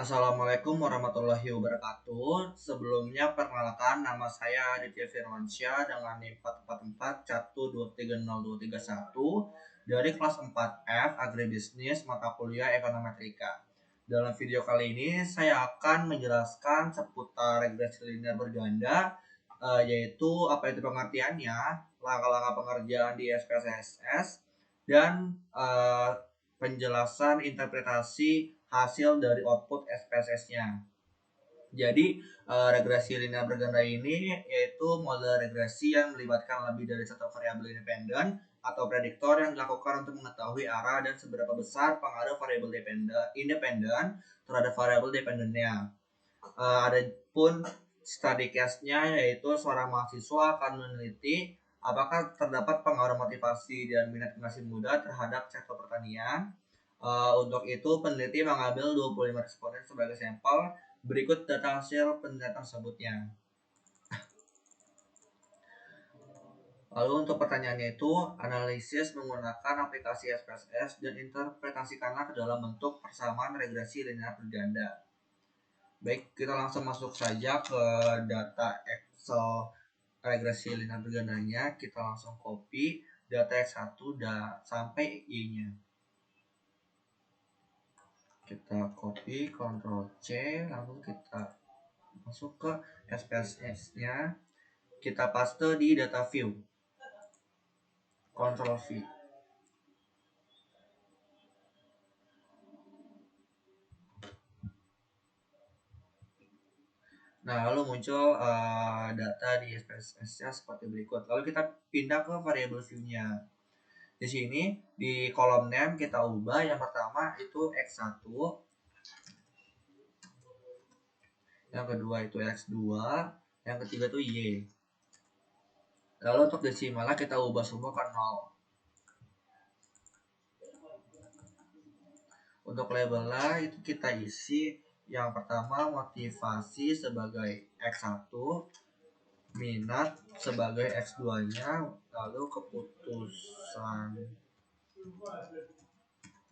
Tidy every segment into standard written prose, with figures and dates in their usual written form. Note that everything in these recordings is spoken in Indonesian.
Assalamualaikum warahmatullahi wabarakatuh. Sebelumnya perkenalkan, nama saya Aditya Firmansyah dengan NIM 444123021 dari kelas 4F Agribisnis mata kuliah Ekonometrika. Dalam video kali ini saya akan menjelaskan seputar regresi linear berganda, yaitu apa itu pengertiannya, langkah-langkah pengerjaan di SPSS, dan penjelasan interpretasi hasil dari output SPSS-nya. Jadi regresi linear berganda ini yaitu model regresi yang melibatkan lebih dari satu variabel independen atau prediktor yang dilakukan untuk mengetahui arah dan seberapa besar pengaruh variabel independen terhadap variabel dependennya. Ada pun study case-nya yaitu seorang mahasiswa akan meneliti apakah terdapat pengaruh motivasi dan minat generasi muda terhadap sektor pertanian. Untuk itu peneliti mengambil 25 responden sebagai sampel. Berikut data hasil penelitian tersebutnya. Lalu untuk pertanyaannya itu, analisis menggunakan aplikasi SPSS dan interpretasikanlah ke dalam bentuk persamaan regresi linear berganda. Baik, kita langsung masuk saja ke data Excel regresi linear bergandanya. Kita langsung copy data X1 sampai Y-nya. Kita copy, Ctrl C, lalu kita masuk ke SPSS-nya. Kita paste di data view. Ctrl V. Nah, lalu muncul data di SPSS-nya seperti berikut. Lalu kita pindah ke variable view-nya. Di sini di kolom name kita ubah yang pertama itu X1, yang kedua itu X2, yang ketiga itu Y. Lalu untuk desimalnya kita ubah semua ke 0. Untuk labelnya itu kita isi yang pertama motivasi sebagai X1, minat sebagai X2-nya, lalu keputusan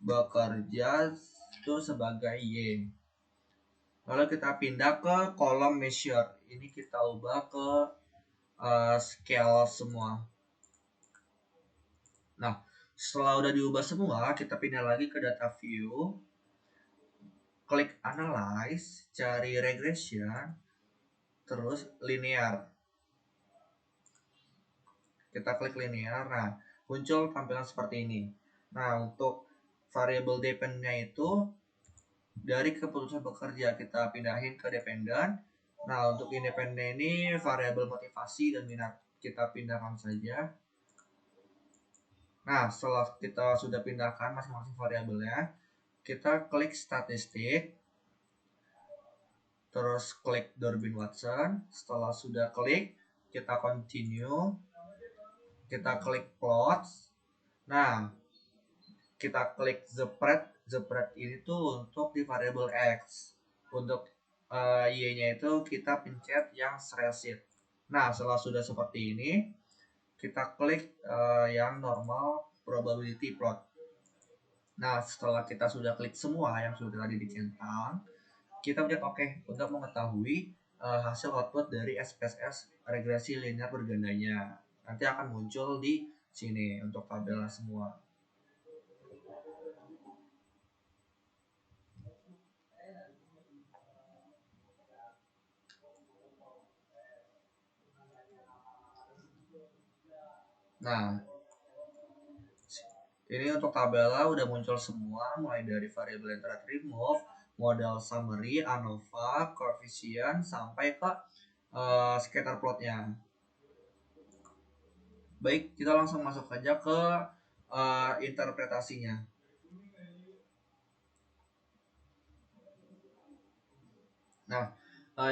bekerja itu sebagai Y. Lalu kita pindah ke kolom measure. Ini kita ubah ke scale semua. Nah, setelah udah diubah semua, kita pindah lagi ke data view. Klik analyze, cari regression, terus linear. Kita klik linear. Nah, muncul tampilan seperti ini. Nah, untuk variable dependnya itu dari keputusan bekerja kita pindahin ke dependent. Nah, untuk independen ini variabel motivasi dan minat kita pindahkan saja. Nah, setelah kita sudah pindahkan masing-masing variabelnya, kita klik statistik, terus klik Durbin-Watson. Setelah sudah klik, kita continue, kita klik plots. Nah, kita klik spread. Spread ini tuh untuk di variabel X. Untuk Y-nya itu kita pencet yang spreadsheet. Nah, setelah sudah seperti ini, kita klik yang normal probability plot. Nah, setelah kita sudah klik semua yang sudah tadi dicentang, kita pencet OK untuk mengetahui hasil output dari SPSS regresi linear bergandanya. Nanti akan muncul di sini untuk tabel semua. Nah, ini untuk tabelnya udah muncul semua, mulai dari variabel interest remove, model summary, ANOVA, coefficient, sampai ke scatter plotnya. Baik, kita langsung masuk aja ke interpretasinya. Nah,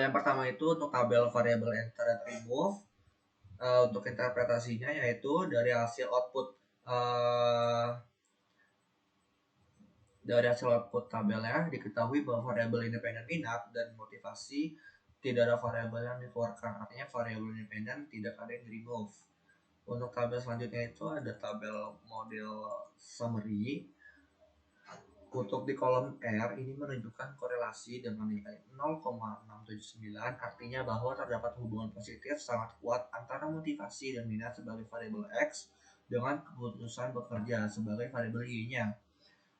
yang pertama itu untuk tabel variabel interest remove. Untuk interpretasinya yaitu dari hasil output tabelnya diketahui bahwa variabel independen minat dan motivasi tidak ada variabel yang dikeluarkan, artinya variabel independen tidak ada yang di remove. Untuk tabel selanjutnya itu ada tabel model summary. Untuk di kolom R ini menunjukkan korelasi dengan nilai 0,679, artinya bahwa terdapat hubungan positif sangat kuat antara motivasi dan minat sebagai variabel X dengan keputusan bekerja sebagai variabel Y-nya.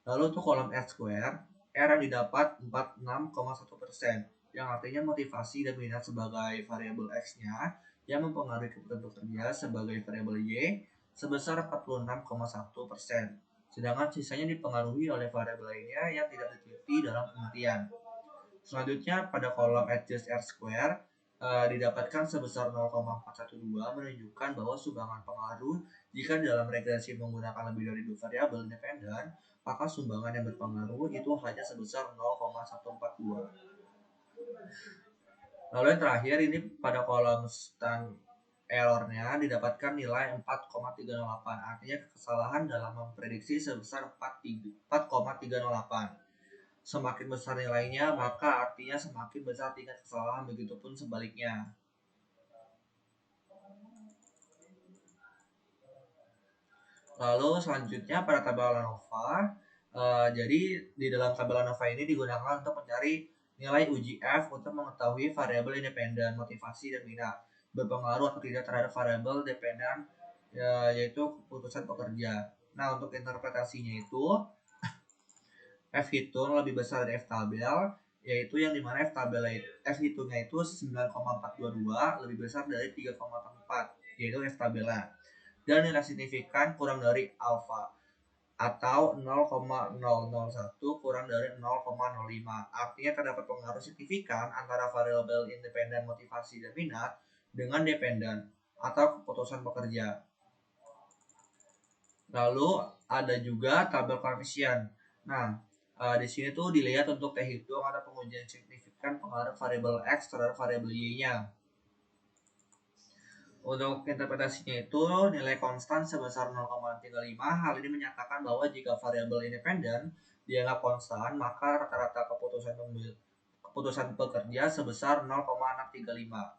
Lalu untuk kolom R square, R yang didapat 46,1%, yang artinya motivasi dan minat sebagai variabel X-nya yang mempengaruhi keputusan bekerja sebagai variabel Y sebesar 46,1%. Sedangkan sisanya dipengaruhi oleh variabel lainnya yang tidak diteliti dalam penelitian. Selanjutnya pada kolom adjust R square didapatkan sebesar 0,412, menunjukkan bahwa sumbangan pengaruh jika dalam regresi menggunakan lebih dari dua variabel independen, maka sumbangan yang berpengaruh itu hanya sebesar 0,142. Lalu yang terakhir ini pada kolom stand errornya didapatkan nilai 4,308, artinya kesalahan dalam memprediksi sebesar 4,308. Semakin besar nilainya, maka artinya semakin besar tingkat kesalahan, begitupun sebaliknya. Lalu selanjutnya pada tabel ANOVA, jadi di dalam tabel ANOVA ini digunakan untuk mencari nilai uji F untuk mengetahui variabel independen, motivasi, dan minat berpengaruh atau tidak terhadap variabel dependen, yaitu keputusan pekerja. Nah, untuk interpretasinya itu F hitung lebih besar dari F tabel, yaitu yang dimana F hitungnya itu 9,422 lebih besar dari 3,4, yaitu F tabelnya. Dan nilai signifikan kurang dari alfa atau 0,001 kurang dari 0,05. Artinya terdapat pengaruh signifikan antara variabel independen motivasi dan minat dengan dependen atau keputusan pekerja. Lalu ada juga tabel koefisien. Nah, di sini tuh dilihat untuk T hitung ada pengujian signifikan pengaruh variabel X terhadap variabel Y-nya. Untuk interpretasinya itu nilai konstan sebesar 0,35. Hal ini menyatakan bahwa jika variabel independen dianggap konstan, maka rata-rata keputusan pekerja sebesar 0,635.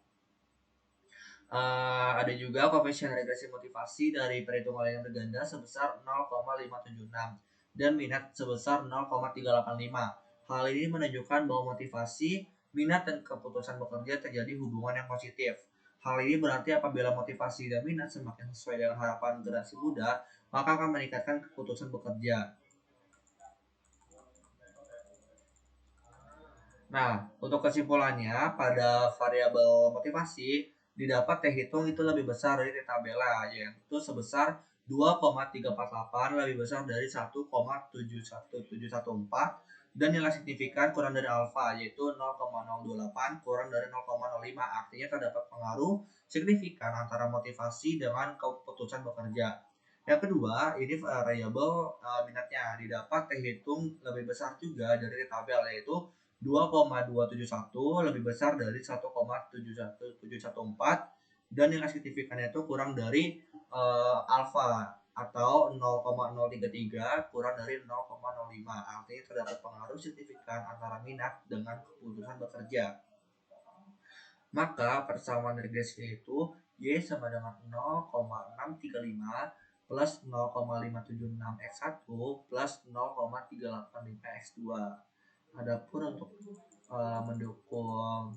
Ada juga koefisien regresi motivasi dari perhitungan yang berganda sebesar 0,576 dan minat sebesar 0,385. Hal ini menunjukkan bahwa motivasi, minat, dan keputusan bekerja terjadi hubungan yang positif. Hal ini berarti apabila motivasi dan minat semakin sesuai dengan harapan generasi muda, maka akan meningkatkan keputusan bekerja. Nah, untuk kesimpulannya, pada variabel motivasi, didapat T hitung itu lebih besar dari T tabela, yaitu sebesar 2,348 lebih besar dari 1,71714, dan nilai signifikan kurang dari alfa, yaitu 0,028 kurang dari 0,05. Artinya terdapat pengaruh signifikan antara motivasi dengan keputusan bekerja. Yang kedua, ini variabel minatnya didapat T hitung lebih besar juga dari T tabel, yaitu 2,271 lebih besar dari 1,71714, dan nilai signifikannya itu kurang dari alfa atau 0,033 kurang dari 0,05. Artinya terdapat pengaruh signifikan antara minat dengan keputusan bekerja. Maka persamaan regresinya itu Y sama dengan 0,635 plus 0,576 X1 plus 0,385 X2. Adapun untuk mendukung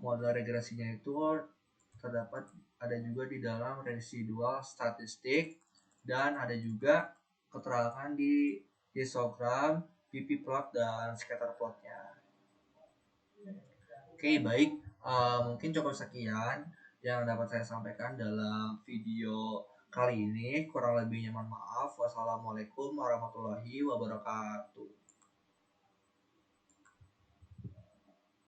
model regresinya itu terdapat ada juga di dalam residual statistik, dan ada juga keterangan di histogram, PP plot, dan scatter plotnya. Oke, baik, mungkin cukup sekian yang dapat saya sampaikan dalam video kali ini. Kurang lebihnya mohon maaf. Wassalamualaikum warahmatullahi wabarakatuh.